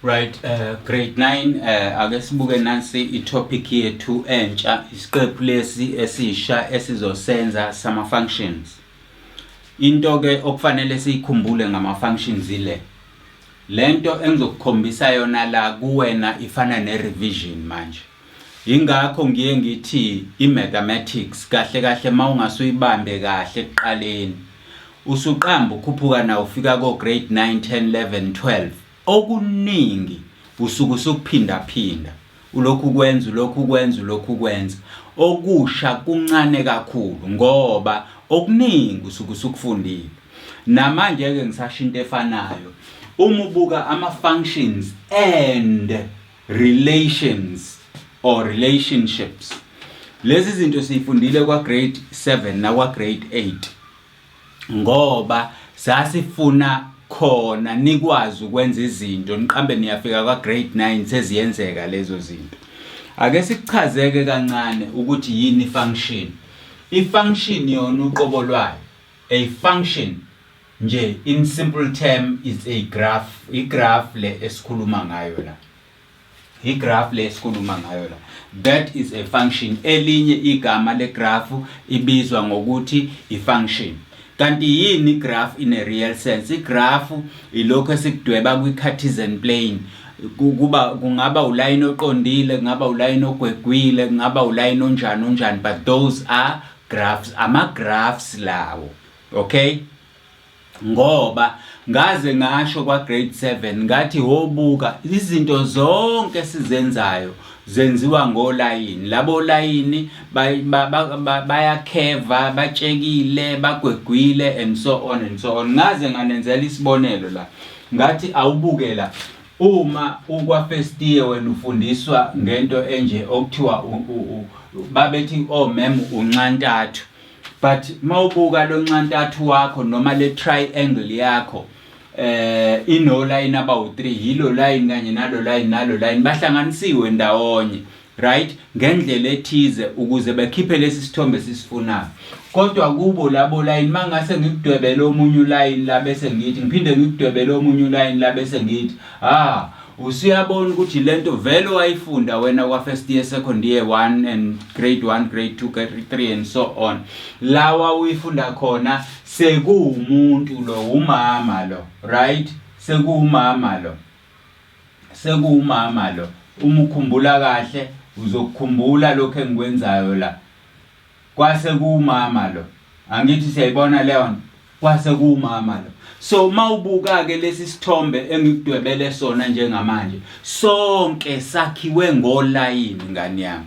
Right, grade 9 ake sibuke nansi itopic yethu entsha isiqephu lesi esisha esizosenza sama functions. Into ke okufanele sikhumbule ngama functions ile. Lento engizokukhombisa yona la kuwena ifana ne revision manje. Ingakho ngiye ngithi imathematics kahle kahle mawungasuyibambe kahle ekuqaleni. Usuqamba ukhuphuka na ufika ko grade 9, 10, 11, 12. Okuningi usuku sokuphinda phinda ulokhu kwenza okusha kuncane kakhulu ngoba okuningi usuku sokufundile namanje ke ngisasho into efanayo uma ubuka ama functions and relations or relationships lezi zinto sifundile kwa grade 7 na kwa grade 8 ngoba sasifuna khona nikwazi ukwenza izinto niqambe niyafika kwa grade 9 seziyenzeka lezo zinto. Ake sikuchazeke kancane ukuthi yini function. I-function yona uqobo lwayo, a function nje in simple term is a graph. I-graph le esikhuluma ngayo la. I-graph le esikhuluma ngayo la. That is a function. Elinye igama le graph ibizwa ngokuthi i-function. Kanti yini graph in a real sense? I-graph ilokho esikudweba kwi-Cartesian plane. Kungaba uline oqondile, kungaba uline ogwegwile, kungaba uline onjani, but those are graphs. Ama-graphs lawo. Okay? Ngoba ngaze ngasho kwa grade 7 ngathi wobuka izinto zonke sizenzayo zenziwa ngolayini. Labo layini bayakheva, batshekile, bagwegwile and so on and so on. Ngaze nganenzela isibonelo la. Ngathi awubukela uma ukwa first year wena ufundiswa ngento enje okuthiwa babethi mem uncantathu. But mawubuka lo ncantathu wakho noma le triangle yakho ino line about 3 yilo line kanye nalo line bahlanganisiwe ndawonye, right, ngendlela ethize ukuze bekhiphe lesi sithombe sisifunayo. Kodwa kubo labo line mangase ngikudwebele omunye line la bese ngithi ngiphinde ngikudwebele omunye line la bese ngithi usiyabona ukuthi lento vele wayifunda wena kwa first year, second year 1 and grade 1, grade 2, grade 3 and so on. Lawa uyifunda khona sekuwumuntu lo, umama lo, right? Sekuwumama lo. Uma ukhumbula kahle uzokukhumbula lokho engikwenzayo la. Kwase kuwumama lo. Angithi siyayibona leyo kwase kuwumama lo. So mawubuka ke lesi sithombe engikudwebele sona njengamanje sonke sakhiwe ngolayini ngani yami.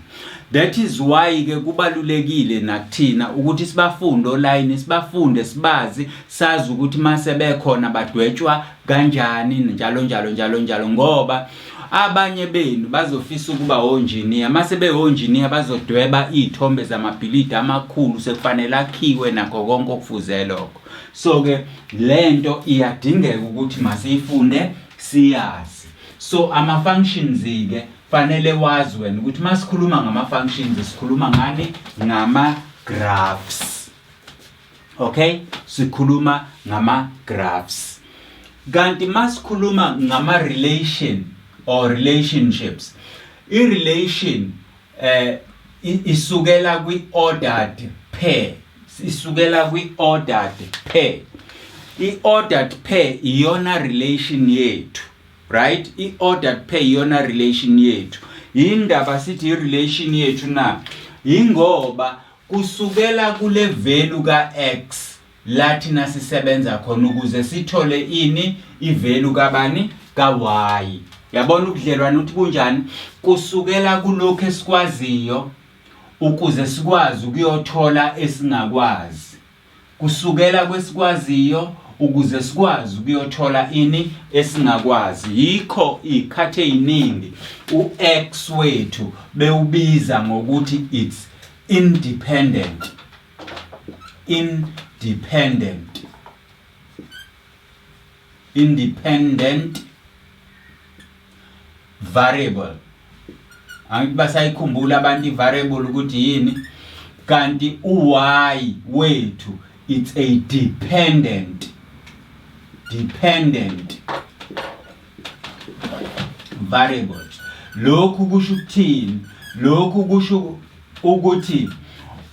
That is why ke kubalulekile nakuthina ukuthi sibafunde olayini, sibafunde sibazi, sazi ukuthi mase bekhona badwetshwa kanjani njalo ngoba abanye benu bazofisa ukuba onjiniya. Mase beonjiniya bazodweba izithombe zamabhilidi amakhulu sekufanele akhiwe nakho konke okufuze lokho. So ke lento iyadingeka ukuthi masiyifunde siyazi. So ama functions ke fanele wazi wena ukuthi masikhuluma ngama functions sikhuluma ngani? Ngama graphs. Okay? Sikhuluma ngama graphs. Kanti masikhuluma ngama relation or relationships. I-relation isukela kwi-ordered pair. I-ordered pair iyona relation yethu, right? I-ordered pair iyona relation yethu. Indaba sithi i-relation yethu na ingoba kusukela kule value ka x lathi nasisebenza khona ukuze sithole ini i-value kabani ka y. Yabona ukudlelwana uthi kunjani? Kusukela kulokho esikwaziyo ukuze sikwazi ukuyothola esingakwazi. Kusukela kwesikwaziyo ukuze sikwazi ukuyothola ini esingakwazi. Yikho ikhathe iningi u-x wethu bewubiza ngokuthi it's independent variable. Basayikhumbula abantu i-variable ukuthi yini? Kanti u-y wethu it's a dependent variables. Lokhu kusho ukuthini? Lokhu kusho ukuthi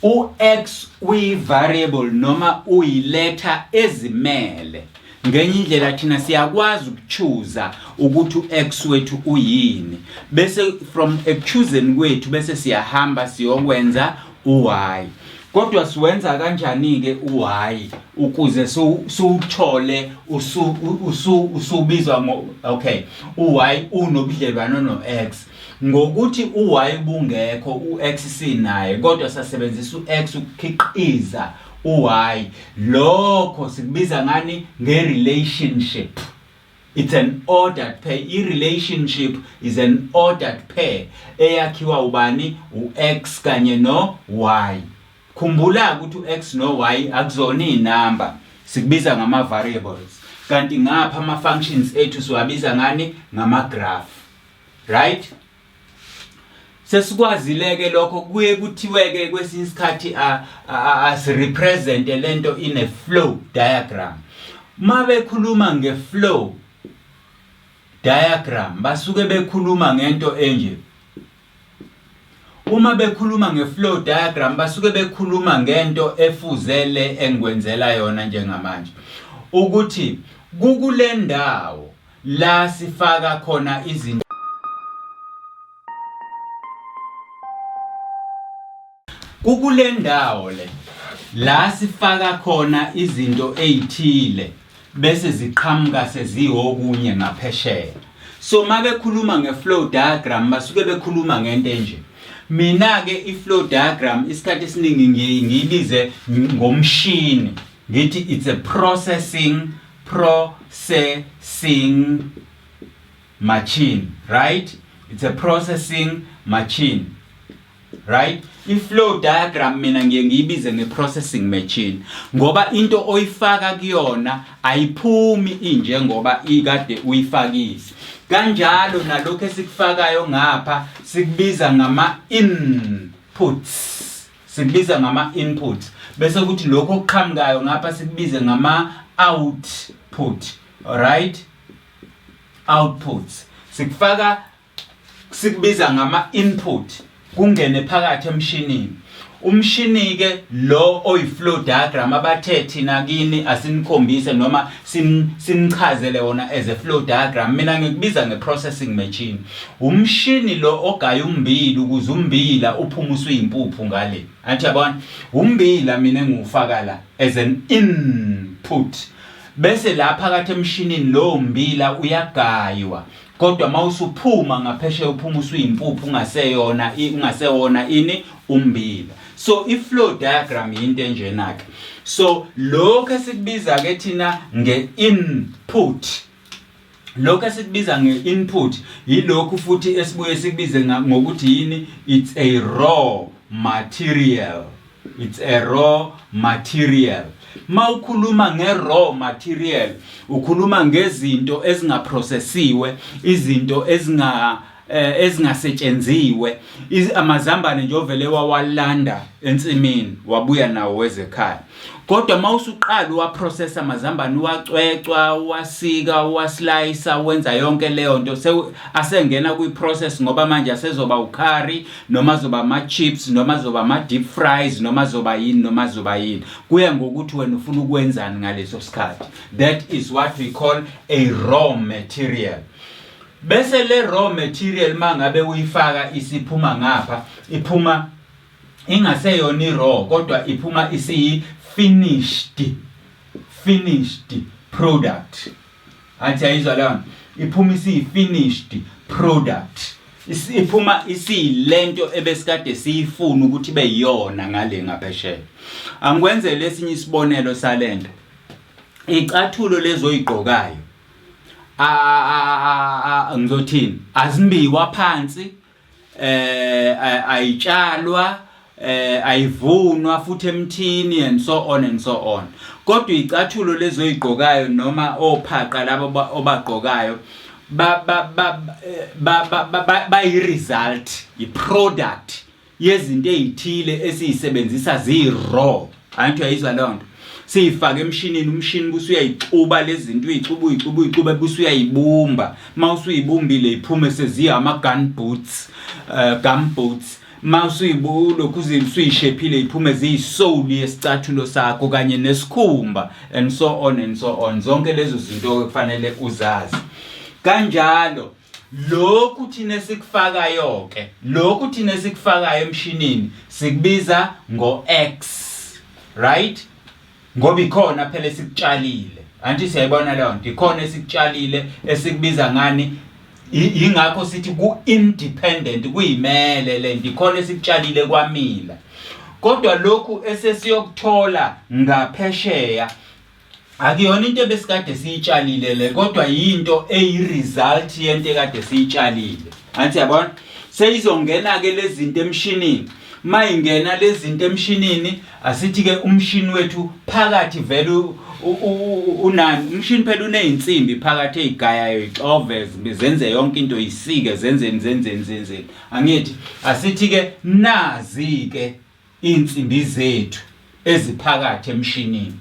u-x uyi-variable noma uyiletha ezimele. Ngenye indlela thina siyakwazi ukuchoose ukuthi u-x wethu uyini. Bese from choosing kwethu bese siyahamba siyokwenza u-y. Kodwa siwenza kanjani ke u-y ukuze suthole usubizwa okay u-y unobudlelwano no-x ngokuthi u-y bungekho u-x sinaye kodwa sasebenzisa u-x ukukhiqiza u-y lokho sikubiza ngani nge-relationship. It's an ordered pair. I-relationship is an ordered pair eyakhiwa ubani u-x kanye no-y. Khumbula ukuthi u-x no-y akuzona inamba, sikubiza ngama-variables. Kanti ngapha ama-functions ethu siwabiza ngani? Ngama-graph. Right? Sesikwazile-ke lokho kuye kuthiwe-ke kwesinye isikhathi asirepresente lento in a flow diagram. Uma bekhuluma nge-flow diagram basuke bekhuluma ngento enje. Uma bekhuluma nge-flow diagram basuke bekhuluma ngento efuzele engikwenzela yona njengamanje ukuthi kukule ndawo la sifaka khona izinto kukule ndawo le la sifaka khona izinto ezithile bese ziqhamuka seziwokunye ngaphesheya. So mabekhuluma nge-flow diagram basuke bekhuluma ngento enje. Mina ke i-flow diagram isikhathi esiningi ngiyibize ngomshini ngithi it's a processing machine, right? It's a processing machine, right? I-flow diagram mina ngiyibize nge-processing machine ngoba into oyifaka kuyona ayiphumi inje ngoba ikade uyifakise. Kanjalo nalokho esikufakayo ngapha sikubiza ngama-inputs. Sikubiza ngama-inputs. Bese ukuthi lokho okuqhamukayo ngapha sikubize ngama-output. Alright? Outputs. Sikubiza ngama-input. Kungene phakathi emshinini. Umshini ke lo oyi-flow diagram abathe thina kini asinikhombise noma sinichazele wona as a flow diagram. Mina ngikubiza nge-processing machine. Umshini lo ogaya umbila ukuze umbila uphumuswe impuphu ngale. Anti yabona umbila mina ngiwufaka la as an input. Bese la phakathi emshinini lo umbila uyagaywa. Kodwa mawusuphuma ngaphesheya uphumuswe impuphu ungaseyona ini umbila. So i-flow diagram into enjena ke. So lokho esikubiza ke thina nge-input. Lokho esikubiza nge-input yilokho futhi esibuye sikubize ngokuthi yini? It's a raw material. It's a raw material. Mawukhuluma nge-raw material ukhuluma ngezinto ezingaprocessiwe, izinto ezingasetshenziwe, amazambane nje ovele wawalanda ensimini wabuya nawo wezekhaya. Kodwa mawusuqala uwaprocess amazambane uwacwecwa, uwasika, uwaslice, wenza yonke leyo nto asengena kwi-process ngoba manje asezoba ukhari noma zoba ama-chips noma zoba ama-deep fries noma zoba yini kuya ngokuthi wena ufuna ukwenzani ngaleso sikhathi. That is what we call a raw material. Bese le raw material mangabe uyifaka isiphuma ngapha, iphuma ingaseyona i-raw kodwa iphuma finished product. Athi ayizwa la iphuma finished product. Iphuma lento ebesikade siyifuna ukuthi beyiyona ngale ngaphesheya. Angikwenze lesinye isibonelo salento. Icathulo lezoyigqokayo ngizothini azimbiwa phansi, ayitshalwa, ayivunwa futhi emthini and so on. Kodwa icathulo lezoyigqokayo noma ophaqa labo obagqokayo bayi-result, i-product yezinto ezithile esiyisebenzisa zi-raw. Antu yayizwa lonto. siyifaka emshinini umshini busu uyayixuba lezi zinto uyixuba busu uyayibumba mawusuyibumbile iphume seziya ama gumboots mawusuyibulo usuyishephile iphume ziyisoli yesicathulo sakho kanye nesikhumba and so on zonke lezo zinto kufanele uzazi kanjalo lokhu thina sikufakayo ke lokhu thina sikufakayo emshinini sikubiza ngo-X right ngoba ikhona phela esikutshalile anti siyayibona leyo nto ikhona esikutshalile esikubiza ngani ingakho sithi ku-independent kuyimele le nto ikhona esikutshalile kwamila kodwa lokhu esesiyokuthola ngaphesheya akuyona into besikade siyitshalile le kodwa yinto eyiresult yento ekade siyitshalile anti yabona seyizongena ke lezi zinto emshinini mayingena lezi zinto emshinini asithi ke umshini wethu phakathi vele unani umshini phela uneyinsimbi phakathi ezigayayo ixove zenze yonke into isike zenzeni angithi asithi ke nazi ke insimbi zethu eziphakathi emshinini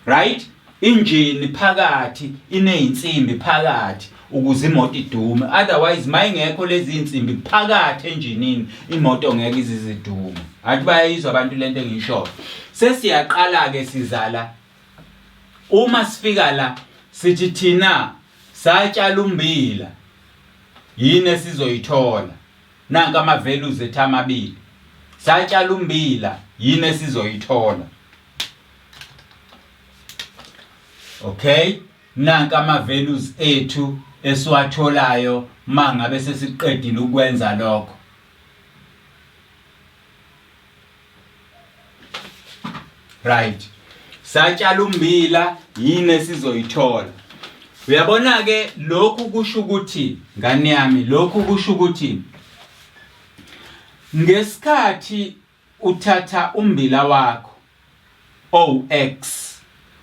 right injini phakathi ineyinsimbi phakathi ukuze imoto idume otherwise mayingekho lezi insimbi phakathi enjinini imoto ngeke izidume athi bayizwa abantu lento engisho sesiyaqala ke sizala uma sifika la sithi thina satshala umbila yini esizoyithola nanka ama values ethu amabili satshala umbila yini esizoyithola okay nanka ama values ethu esiwatholayo mangabe sesiqedile ukwenza lokho right satshala umbila yini esizoyithola uyabona ke lokhu kusho ukuthi ngani yami lokhu kusho ukuthi ngesikhathi uthatha umbila wakho X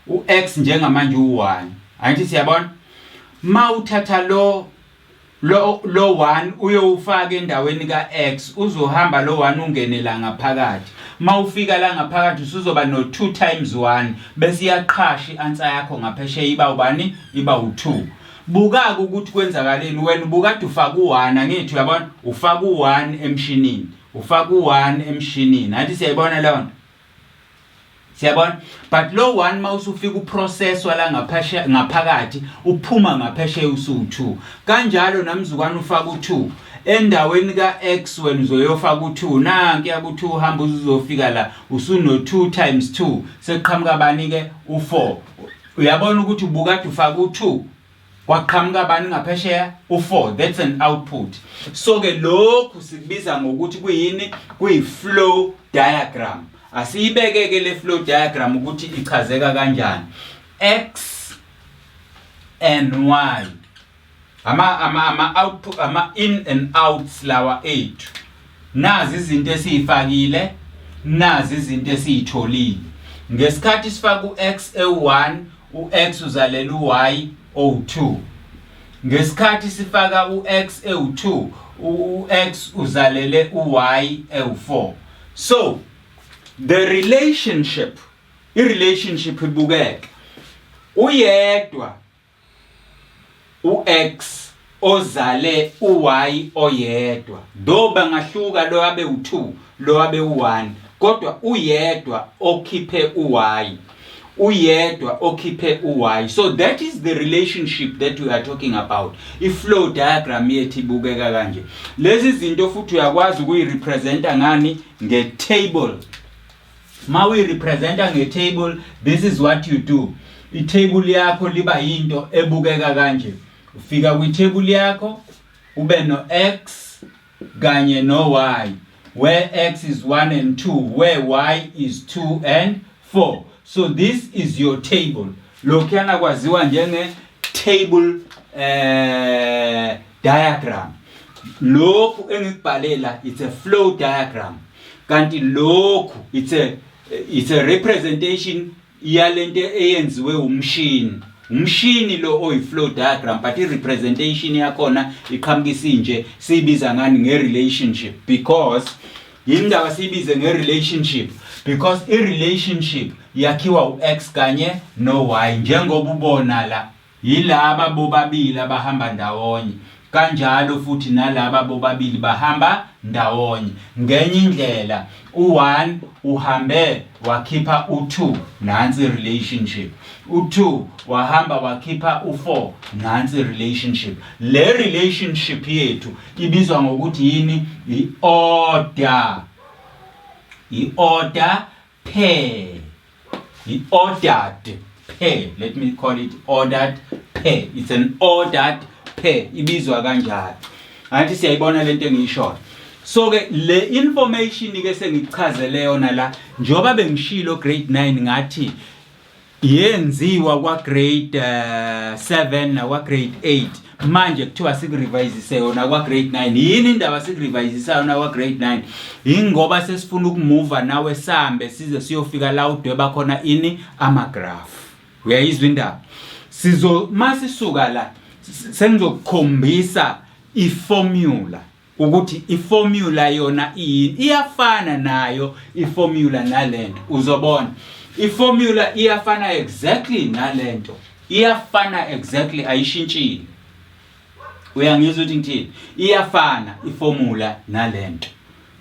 u-X njengamanje u1 angithi siyabona mawuthatha lo 1 uyowufaka endaweni kaX uzohamba lo 1 ungene la ngaphakathi mawufika la ngaphakathi usuzoba no 2 times 1 bese iyaqhasha ianswer yakho ngaphesheya iba ubani iba u2 buka ukuthi kwenzakaleni wena ubukade ufaka u1 angithi uyabona ufaka u1 emshinini ufaka u1 emshinini athi siyayibona leyo siyabona but lo 1 mawusufika uprocess wala ngaphakathi uphuma ngaphesheya usu2 kanjalo namzukwana ufaka u2 endaweni kaX wena uzoyofaka u2 nanki yaku2 uhamba uzofika la usuno 2 times 2 seqhamuka bani ke u4 uyabona ukuthi ubukade ufaka u2 kwaqhamuka bani ngaphesheya u4 that's an output so ke lokhu sikubiza ngokuthi kuyini kuyi-flow diagram asiyibeke ke le flow diagram ukuthi ichazeka kanjani X and Y ama output ama in and outs lawa ethu nazi izinto esizifakile nazi izinto esizitholile ngesikhathi sifaka uX e1 uX uzalela uY o2 ngesikhathi sifaka uX e2 uX uzalele uY e4 so the relationship ibukeke uyedwa uX ozale uY oyedwa do bangahluka lo abe u2 lo abe u1 kodwa uyedwa okhiphe uY uyedwa okhiphe uY so that is the relationship that we are talking about i-flow diagram yethu ibukeka kanje lezi zinto futhi uyakwazi ukuyirepresenta ngani ngetable mawe representa ngetable this is what you do itable yakho liba into ebukeka kanje ufika kwitable yakho ube no X kanye no Y where X is 1 and 2 where Y is 2 and 4 so this is your table lokhana kwaziwa njenge table diagram lokhu engikubhalela it's a flow diagram kanti lokhu it's a representation yalento eyenziwe umshini lo oyi-flow diagram but i-representation yakhona iqhamukisa nje siyibiza ngani nge-relationship because yindaba siyibize nge-relationship because i-relationship yakhiwa u-x kanye no-y njengoba ubona la yilaba bobabili abahamba ndawonye kanjalo futhi nalaba bobabili bahamba ndawonye ngenye indlela u1 uhambe wakhipha u2 nansi relationship u2 wahamba wakhipha u4 nansi relationship le relationship yethu ibizwa ngokuthi yini i-order pair i-ordered pair let me call it ordered pair it's an ordered pair ibizwa kanjalo angithi siyayibona lento engiyisho so ke le information ke sengichazele yona la njoba bengishilo grade 9 ngathi yenziwa kwa grade 7 na kwa grade 8 manje kuthiwa sikurevise yona kwa grade 9 yini indaba sikurevise yona kwa grade 9 ingoba sesifuna ukumove nawe sambe size siyofika la udweba khona ini ama graph uyayizwa indaba masisuka la sengizokukhombisa iformula ukuthi iformula yona iyafana nayo iformula nalento uzobona iformula iyafana exactly nalento iyafana exactly ayishintshile uyangizwa ukuthi ngithini iyafana iformula nalento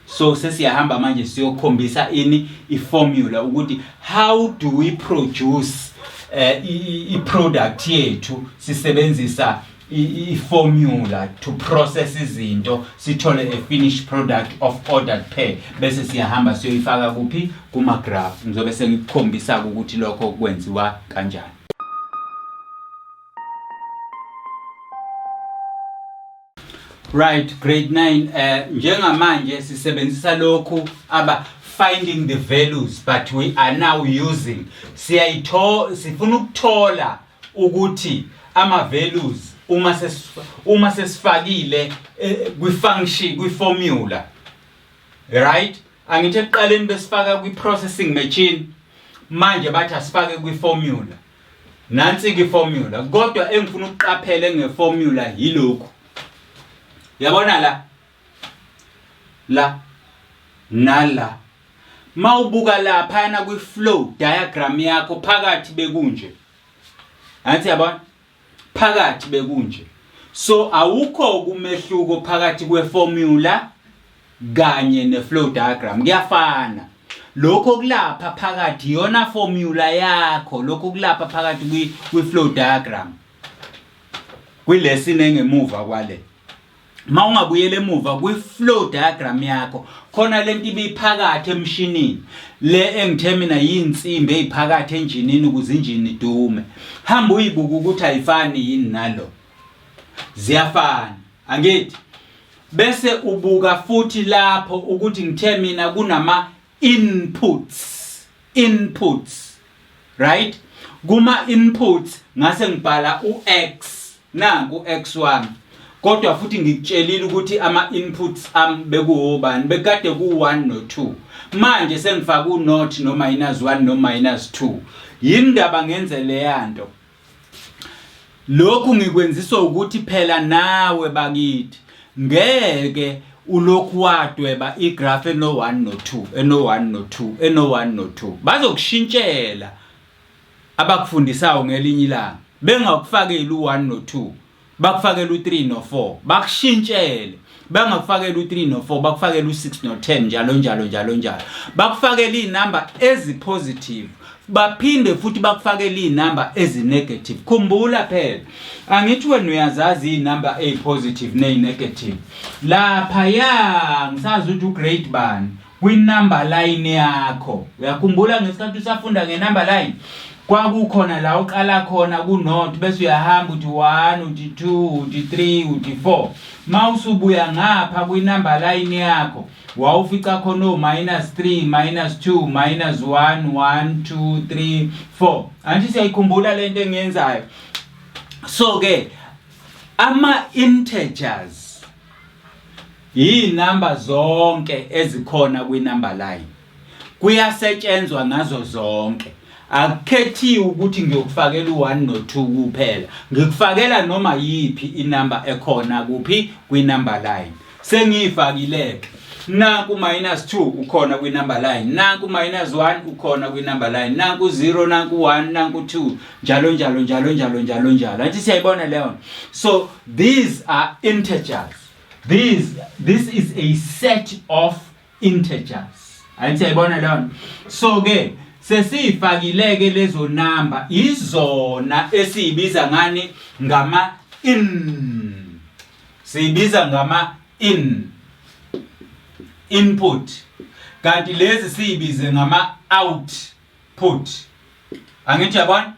so sesiyahamba manje siyokhombisa ini iformula ukuthi how do we produce i-product yethu sisebenzisa i-formula to process izinto sithole a finished product of ordered pair bese siyahamba siyoyifaka kuphi kuma graph ngizobe sengikukhombisa ukuthi lokho kwenziwa kanjani. Right, grade 9 njengamanje sisebenzisa lokhu aba finding the values but we are now using sifuna ukuthola ukuthi ama values uma sesifakile kwi-function kwi-formula right angithi eqaleni besifaka kwi-processing machine manje bathi asifake kwi-formula nansi kwi-formula kodwa engifuna ukuqaphela ngeformula yilokhu yabona la nala mawubuka lapha na kwi-flow diagram yakho phakathi bekunje anti yabona phakathi bekunje so awukho kumehluko phakathi kweformula kanye ne-flow diagram kuyafana lokho kulapha phakathi yona formula yakho lokho kulapha phakathi kwi-flow diagram kwilesson engemuva kwale mawungabuyele emuva kwi-flow diagram yakho khona lento ibiphakathi emshinini le engithe mina yinsimbi eziphakathi enjinini ukuze injini idume hamba uyibuka ukuthi ayifani yini nalo ziyafana angithi bese ubuka futhi lapho ukuthi ngithe mina kunama inputs right kuma inputs ngase ngibhala uX nanku x1 kodwa futhi ngikutshelile ukuthi ama inputs bekuwobani bekade ku1 no2 manje sengifaka u-not no -1 no -2 yindaba ngenze le yanto lokhu ngikwenziswa ukuthi phela nawe bakithi ngeke ulokhu wadweba igraph eno1 no2 bazokushintshela abakufundisayo ngelinye ilanga bengakufakeli u1 no2 bakufakela u3 no4 bakushintshele bangakufakela u3 no4 bakufakela u6 no10 njalo bakufakela inamba ezipositive baphinde futhi bakufakela inamba ezinegative khumbula phela angithi wena uyazazi inamba ezipositive nezinegative lapha ngisazi ukuthi ugrade bani kwinumber line yakho uyakhumbula ngesikhathi usafunda ngenumber line kwakukhona la uqala khona ku-not bese uyahamba uthi 1 uthi 2 uthi 3 uthi 4 mawusubuya ngapha kwinumber line yakho wawufica khona -3 -2 -1 1 2 3 4 anti siyayikhumbula lento engiyenzayo so ke ama integers inamba zonke ezikhona kwinumber line kuyasetshenzwa ngazo zonke akukhethi ukuthi ngiyokufakela u1 no2 kuphela ngikufakela noma yipi inamba ekhona kuphi kwinumber line sengiyifakileke nanku -2 ukhona kwi number line, nanku -1 ukhona kwi number line, nanku 0, nanku 1, nanku 2, njalo njalo njalo njalo njalo njalo. Anti siyayibona leyo. So these are integers. This is a set of integers. Anti siyayibona leyo. So ke sesifakile ke lezo number izona esibiza ngani ngama in. Sibiza ngama input. Kanti lezi sibize ngama output. Angithi yabona?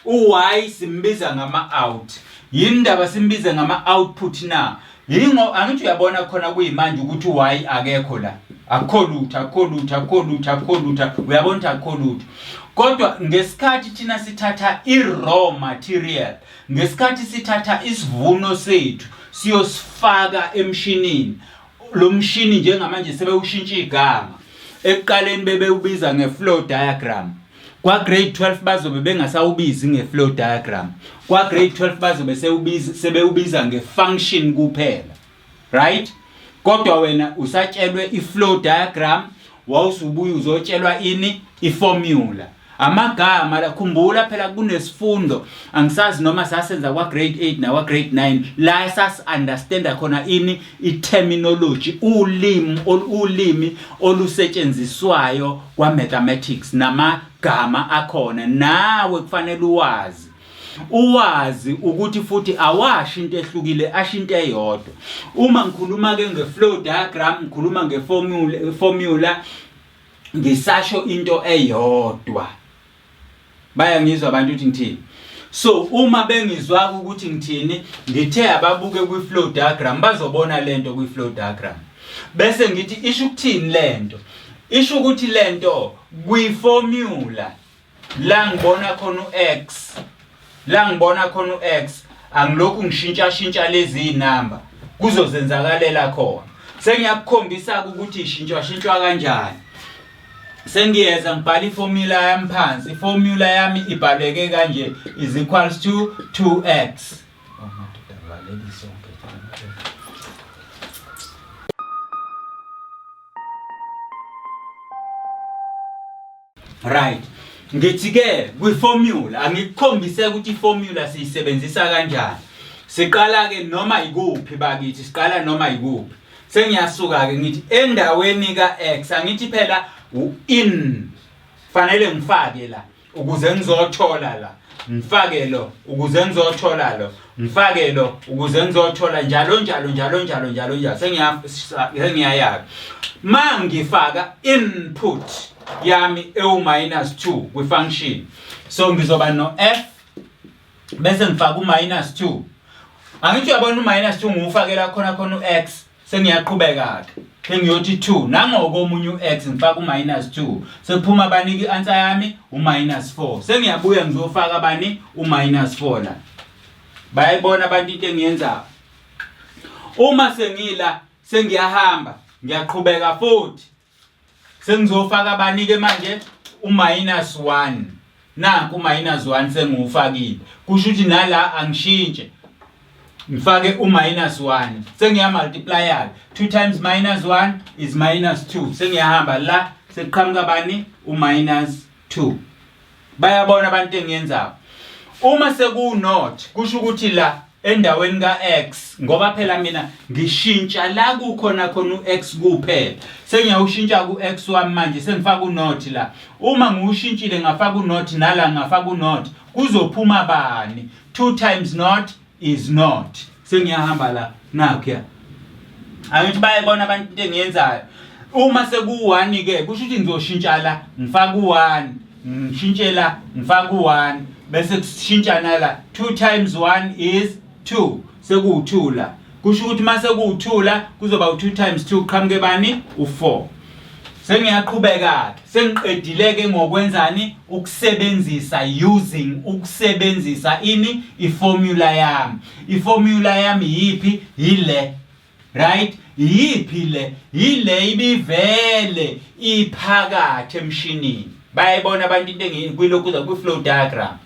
Y simbiza ngama out. Yindaba simbize ngama output na. Yingo angithi uyabona khona kuyimanje ukuthi y akekho la. Akho lutho. Uyabona akho lutho. Kodwa ngesikhathi thina sithatha i-raw material, ngesikhathi sithatha isivuno sethu siyosifaka emshinini, lo mshini njengamanje sebewushintsha igama. Ekuqaleni bebewubiza nge-flow diagram. Kwa grade 12 bazobe bengasawubizi nge-flow diagram. Kwa grade 12 bazobe sebewubiza nge-function kuphela. Right? Kodwa wena usatshelwe i-flow diagram, wawusubuya uzotshelwa ini i-formula. Amagama la khumbula phela kunesifundo angisazi noma sasenza kwa grade 8 na kwa grade 9 la sas understand khona ini i-terminology, ulimi olusetshenziswayo kwa mathematics namagama akhona. Nawe kufanele uwazi ukuthi futhi awashi into ehlukile, ashinto eyodwa. Uma ngikhuluma ke nge-flow diagram, ngikhuluma nge-formula, ngisasho into eyodwa. Bayangizwa abantu ukuthi ngithini. So uma bengizwa ukuthi ngithini, ngithe ababuke kwi-flow diagram bazobona lento kwi-flow diagram. Bese ngithi isho ukuthini lento? Isho ukuthi lento kwi-formula la ngibona khona u-x, angilokhu ngishintsha lezi number kuzozenzakalela khona. Sengiyakukhombisa ukuthi ishintshwa kanjani. Sengiyeza ngibhala iformula yami phansi. Iformula yami ibhaleke kanje is equals to 2x. Right. Ngithi ke kwi-formula angikukhombise ukuthi iformula siyisebenzisa kanjani. Siqala ke noma ikuphi bakithi, siqala noma ikuphi. Sengiyasuka ke ngithi endaweni ka x angithi phela in fanele ngifake la ukuze ngizothola la, ngifake lo ukuze ngizothola lo, ngifake lo ukuze ngizothola njalo. Sengiyayaka mangifaka input yami -2 kwi-function. So ngizoba no f bese ngifaka u-2. Angithi uyabona u-2 ngufakela khona u-x. Sengiyaqhubeka ke sengiyothi 2 nangokomunye u-x ngifaka u-2 sekuphuma abaniki i-answer yami u-4. Sengiyabuya ngizofaka abani u-4 la. Bayayibona abantu into engiyenzayo. Uma sengila sengiyahamba ngiyaqhubeka futhi sengizofaka abanike manje u-1. Nanku u-1 sengiwufakile. Kusho ukuthi nala angishintshe. Ngifake u-1. Sengiyamultiply 2 times -1 is -2. Sengiyahamba la sekuqhamuka abani u-2. Bayabona abantu engiyenzayo. Uma seku-not kusho ukuthi la endaweni ka-x ngoba phela mina ngishintsha la kukhona u-x kuphela. Sengiyawushintsha ku-x wami manje sengifaka u-not la. Uma ngiwushintshile ngafaka u-not nala ngafaka u-not kuzophuma bani? 2 times not is not. Sengiyahamba la nakho. Angithi bayibona abantu into engiyenzayo. Uma seku-1 ke kusho ukuthi ngizoshintsha la ngifaka u-1, ngishintshe la ngifaka u-1 bese kushintsha la 2 times 1 is 2. Seku-2 la. Kusho ukuthi mase ku-2 la kuzoba u2 times 2 qhamuke bani u4. Sengiyaqhubeka ke sengiqedile ke ngokwenzani ukusebenzisa ukusebenzisa ini iformula yami. Iformula yami yipi? Yile. Right? Yipi le? Yile ibivele iphakathi emshinini. Bayibona abantu into engikuyilokhuza ku-flow diagram.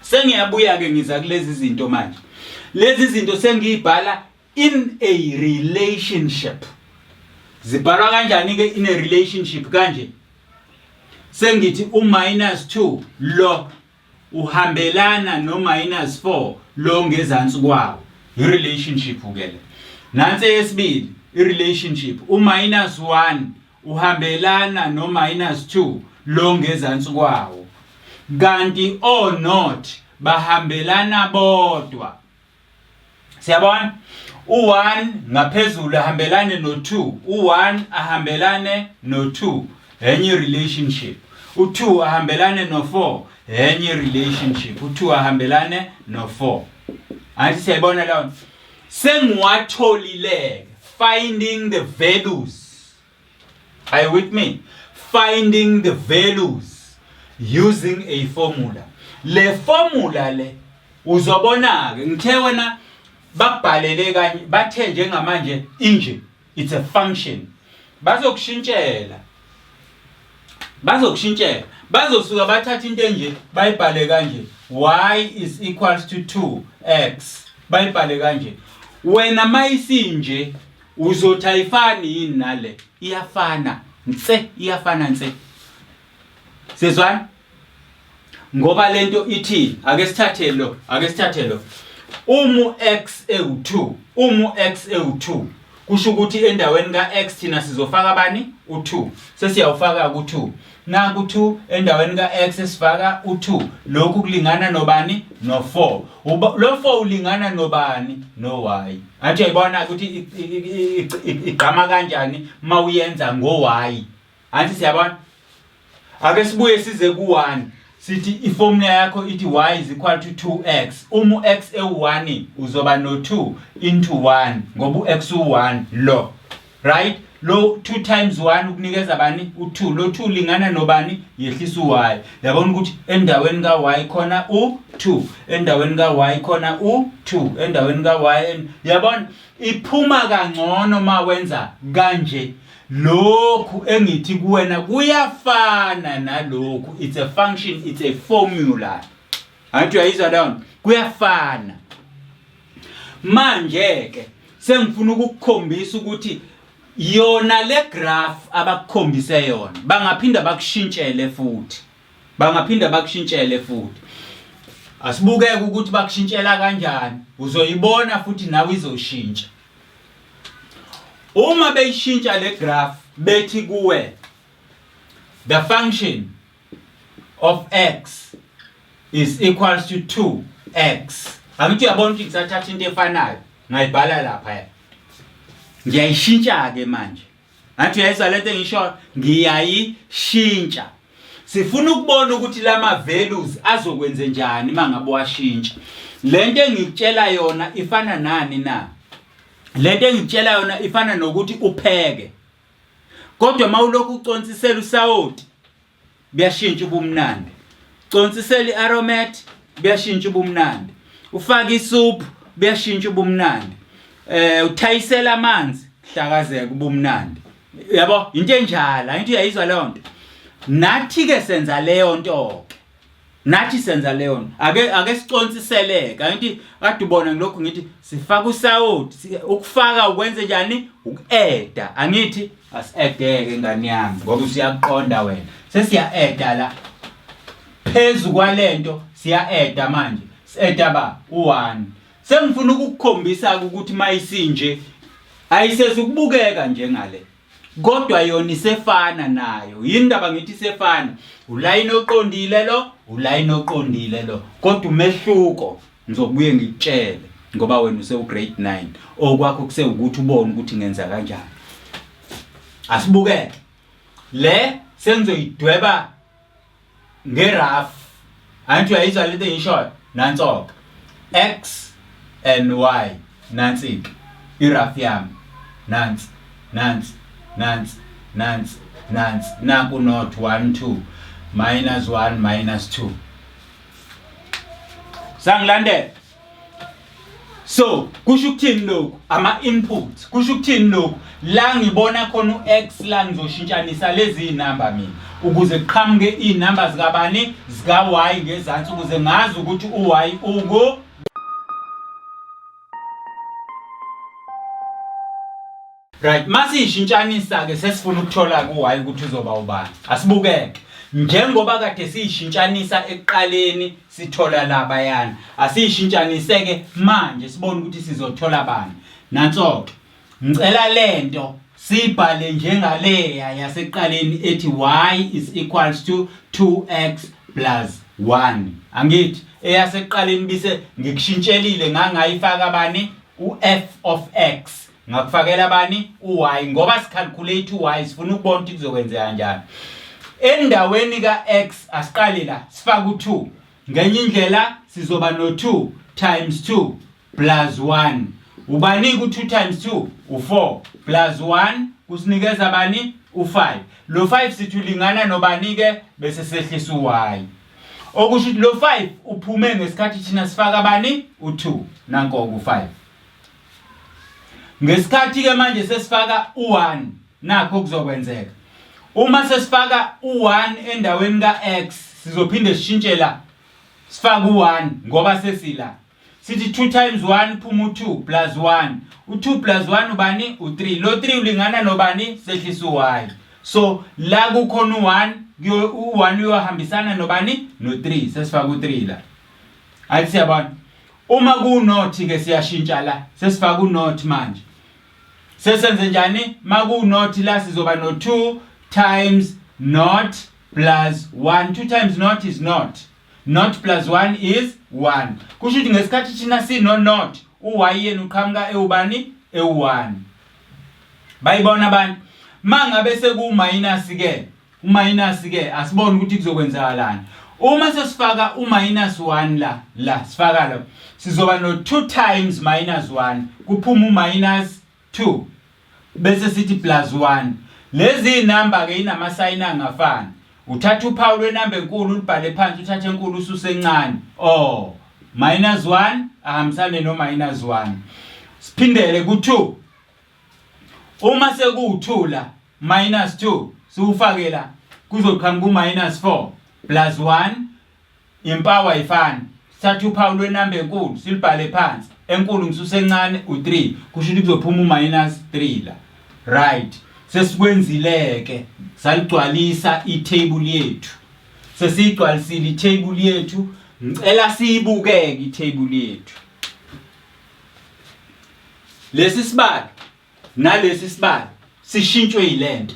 Sengiyabuya ke ngiza kulezi zinto manje. Lezi zinto sengiyibhala in a relationship. zibhalwa kanjani ke in a relationship kanje? Sengithi u-2 lo uhambelana no-4 lo ngezansi kwawo. I-relationship ukele. Nansi yesibili, i-relationship. U-1 uhambelana no-2 lo ngezansi kwawo. Kanti o-0 bahambelana bodwa. Siyabona? U1 ngaphezulu ahambelane no2, u1 ahambelane no2, enye relationship. U2 ahambelane no4, enye relationship. U2 ahambelane no4. Athi siyabona la sengiwatholile, finding the values. Are you with me? Finding the values using a formula. Le formula le uzobona ke ngithe wena bakubhalele kanye bathe njengamanje inje, it's a function. Bazokushintshela bazosuka bathatha into enje bayibhale kanje, y is equals to 2x, bayibhale kanje. Wena mayisinje uzothi ayifani yini nale? Iyafana nse. Sezwana? Ngoba lento ithi ake sithathe lo x ewu2 kusho ukuthi endaweni ka x thina sizofaka bani? u2. Sesiyawufaka ku2. Na ku2 endaweni ka x sifaka u2. Lokhu kulingana nobani? No4. Lo 4 ulingana nobani? No y. Athi uyibona ukuthi igqama kanjani mawuyenza ngo y. Anti siyabona? Ake sibuye size ku1. Sithi iformula yakho ithi y is equal to 2x. X ewu1 uzoba no2 into 1 ngoba x u1 lo. Right? Lo 2 times 1 ukunikeza bani? U2. Lo 2 lingana nobani? Yehlisa u-y. Yabona ukuthi endaweni ka y khona u2, endaweni ka y khona u2, endaweni ka y. Yabona iphuma kangcono mawenza kanje. Lokhu engithi kuwena kuyafana nalokhu. It's a function, it's a formula. Athi uyayizwa down? Kuyafana. Manje ke sengifuna ukukukhombisa ukuthi yona le graph abakukhombise yona bangaphinda bakushintshele futhi. Asibukeke ukuthi bakushintshela kanjani. Uzoyibona futhi nawe izoshintsha. Uma beyishintsha le graph bethi kuwe the function of x is equals to 2x. Angithi uyabona ukuthi ngisathatha into efanayo ngayibhala lapha. Ngiyayishintsha ke manje. Angithi uyayizwa lento engisho ngiyayishintsha. Sifuna ukubona ukuthi lama values azokwenza njani mangabe washintsha. Lento engikutshela yona ifana nani na? Lento engitshela yona ifana nokuthi upheke. Kodwa mawulokhu ucontsisela usawoti buyashintsha ubumnandi. Ucontsisela iaromat buyashintsha ubumnandi. Ufaka isoup buyashintsha ubumnandi. Uthayisela amanzi hlakazeka ubumnandi. Yabo into enjalo, into uyayizwa leyo nto. Nathi ke senza leyo nto. Ake sicontsiseleke. Angithi kade ubona ngilokhu ngithi sifaka usawoti, ukufaka ukwenze njani? Uku-eda. Angithi asi-edeke ngani yami ngoba usiyaqonda wena. Sesiya-eda la. Phezu kwalento siya-eda manje. Si-eda ba u1. Sengifuna ukukukhombisa ukuthi mayisinje ayisezukubukeka njengale. Kodwa yona isefana nayo. Yindaba ngithi isefana. Ulayini oqondile lo, kodwa umehluko ngizobuye ngikutshele ngoba wena use grade 9. Okwakho kuse ukuthi ubone ukuthi ngenza kanjani. Asibuke. Le sengizoyidweba ngeraf. Angithi uyayizwa lento engisho nanso. X and y nansi iraf yami. Nansi. Naku not 1 2 minus 1 minus 2. Sangilande. So kusho ukuthini lokho? Ama inputs kusho ukuthini lokho? La ngibona khona uX la ngizoshintshanisa lezi inamba mina ukuze kuqhamuke inamba zikabani zika Y ngezansi ukuze ngazi ukuthi uY Right, masishintshanisa ke sesifuna ukuthola ku y ukuthi uzoba ubani. Asibukeke. Njengoba kade sishintshanisa ekuqaleni sithola labayana. Asishintshanise ke manje sibone ukuthi sizothola bani. Nanso ke ngicela lento sibhale njengaleya yasekuqaleni ethi y is equals to 2x plus 1. Angithi eyasekuqaleni bise ngikushintshela ngangayifaka bani u-f of x. Ngakufakela bani u-y ngoba sicalculate u-y sifuna ukubona ukuthi kuzokwenzeka kanjani. Endaweni ka x asiqale la sifaka u2. Ngenye indlela sizoba no2 times 2 plus 1. Ubani ku2 times 2 u4 plus 1 kusinikeza bani u5. Lo 5 sithulingana nobani ke bese sehlisa u-y. Okusho ukuthi lo 5 uphume ngesikhathi thina sifaka bani u2 nanko ku5. Ngesikhathi ke manje sesifaka u1 nakho kuzokwenzeka. Uma sesifaka u1 endaweni ka-x sizophinde sishintshela sifaka u1 ngoba sesila. Sithi 2 times 1 phuma u2 plus 1. U2 plus 1 ubani u3. Lo 3 ulingana nobani sehlisa u-y. So la kukhona u1 u1 uyohambisana nobani no3 sesifaka u3 la. Ayi siyabona. Uma ku-not ke siyashintsha la sesifaka u-not manje. Sesenze njani? Maku-not la sizoba no2 times not plus 1. 2 times not is not. Not plus 1 is 1. Kusho ukuthi ngesikhathi thina sino-not u-y yena uqhamuka ewubani ewu1. Bayibona abantu? Mangabe seku-minus ke u-minus ke asibone ukuthi kuzokwenzakalani. Uma sesifaka u-1 la sifaka lo sizoba no2 times -1 kuphuma u-2 bese sithi plus 1. Lezi number ke inama sign angafani. Uthatha uphawu lwenamba enkulu ulibhale phansi uthathe enkulu ususe encane. Oh, -1 ahambisane no-1. Siphindele ku2. Uma seku2 la -2 siufake la kuzoqhamuka u-4 plus 1 impawu ayifani. Sithatha uphawu lwenamba enkulu silibhale phansi. Enkulu ngisusa encane u3 kusho ukuthi kuzophuma u-3 la. Right. Sesikwenzileke saligcwalisa i-table yethu. Sesiyigcwalisile i-table yethu. Ngicela siyibukeke i-table yethu. Lesi sibalo nalesi sibalo sishintshwe yilento.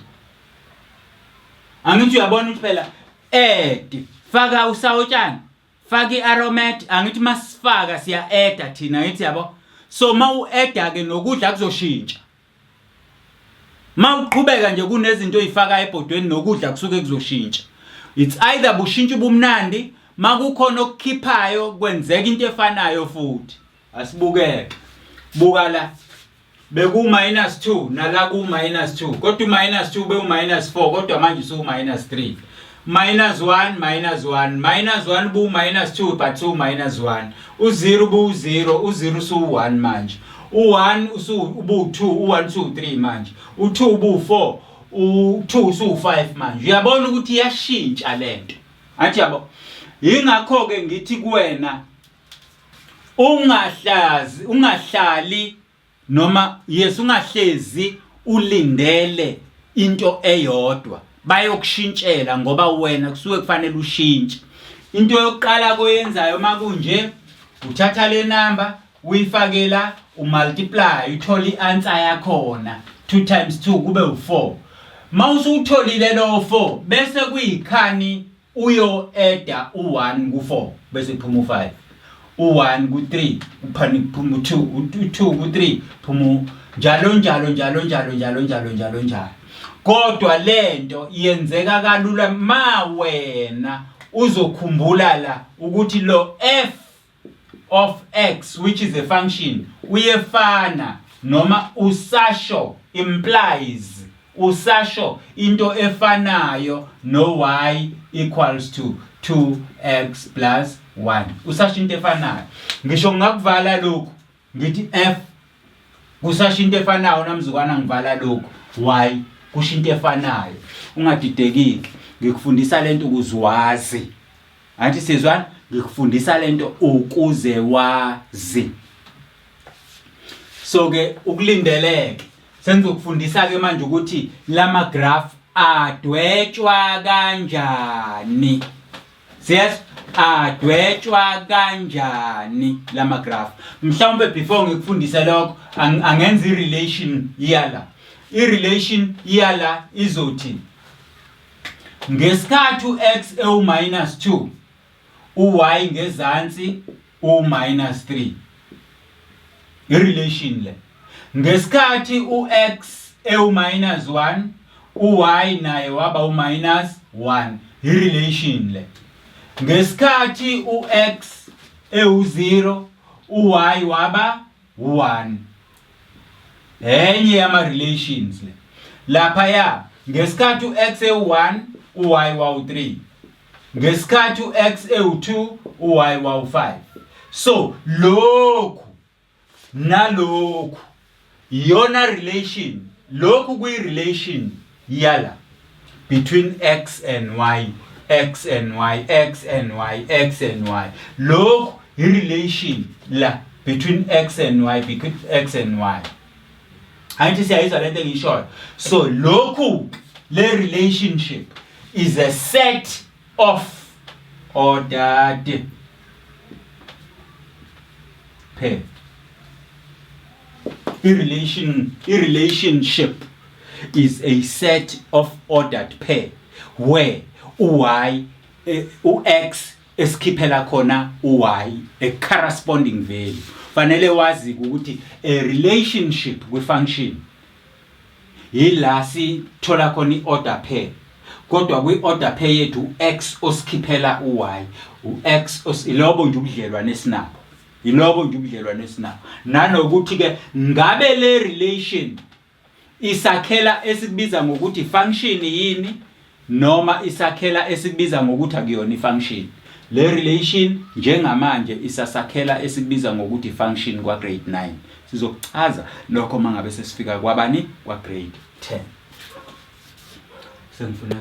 Angithi uyabona ukuthi phela add faka usawutshani faka i-aromat angithi masifaka siya add thina ngithi yabo. So mawu-add ke nokudla kuzoshintsha. Mawuqhubeka nje kunezinto oyifaka ebhodweni nokudla kusuke kuzoshintsha. It's either bushintsha ubumnandi makukhona okukhiphayo kwenzeka into efanayo futhi. Asibukeke. Buka la. Beku-2 nala ku-2 kodwa u-2 beku-4 kodwa manje usu-3. -1 -1 bu-2 but u-1 u0 bu-0 u0 usu-1 manje. U1 ubu2 u1 usu3 manje. U2 ubu4 u2 usu5 manje. Uyabona ukuthi iyashintsha lento. Athi yabo. Yingakho ke ngithi kuwena ungahlali noma ungahlezi ulindele into eyodwa. Bayokushintshela ngoba wena kusuke kufanele ushintshe. Into yokuqala koyenzayo makunje uthatha le number uyifakela umultiply uthola i-answer yakhona 2 times 2 kube u4. Mawusutholile lo 4 bese kuyikhani uyo adda u1 ku4 bese kuphuma u5. U1 ku3 uphani kuphuma u2 u2 ku3 phuma njalo. Kodwa lento yenzeka kalula ma wena uzokhumbula la ukuthi lo f of x which is a function uyefana noma usasho implies usasho into efanayo no y equals to 2x plus 1. Usasho into efanayo. Ngisho ngakuvala lokho ngithi f kusasho into efanayo namzukwana ngivala lokho y kusho into efanayo. Ungadidekiki ngikufundisa lento ukuzwazi. Anti sizwana ngikufundisa lento ukuze wazi. So ke ukulindeleke sengizokufundisa ke manje ukuthi lama graph adwetshwa kanjani. Siyas adwetshwa kanjani lama graph. Mhlawumbe before ngikufundisa lokho angenza irelation yala. Irelation yala izothi ngesikhathi x -2 y ngezansi -3. Irelation le. Ngesikhathi x -1 y naye waba -1. Irelation le. Ngesikhathi x -0 y waba 1. Enye yama relations le. Lapha ya ngesikhathi x -1 y wawu 3. Ngesikhathi x -2 y wawu 5. So lokhu nalokhu iyona relation. Lokhu kuyi relation yala between x and y, x and y, x and y, x and y. Lokhu i relation la between x and y, between x and y. Angithi siyayizwa lento engishoyo. So lokhu le relationship is a set of ordered pair. A relationship is a set of ordered pair where x esikhiphela khona y a corresponding value. Fanele wazi ukuthi a relationship with function yila sithola khona i-order pair. Kodwa kwi-order pair yethu x osikhiphela y, x ilobo nje ubudlelwane esinabo. Yilobo nje ubudlelwane esinabo. Nanokuthi ke ngabe le relation isakhela esikubiza ngokuthi function yini noma isakhela esikubiza ngokuthi akuyona ifunction. Le relation njengamanje isasakhela esikubiza ngokuthi function kwa grade 9. Sizokuchaza lokho mangabe sesifika kwabani kwa grade 10. Sengifuna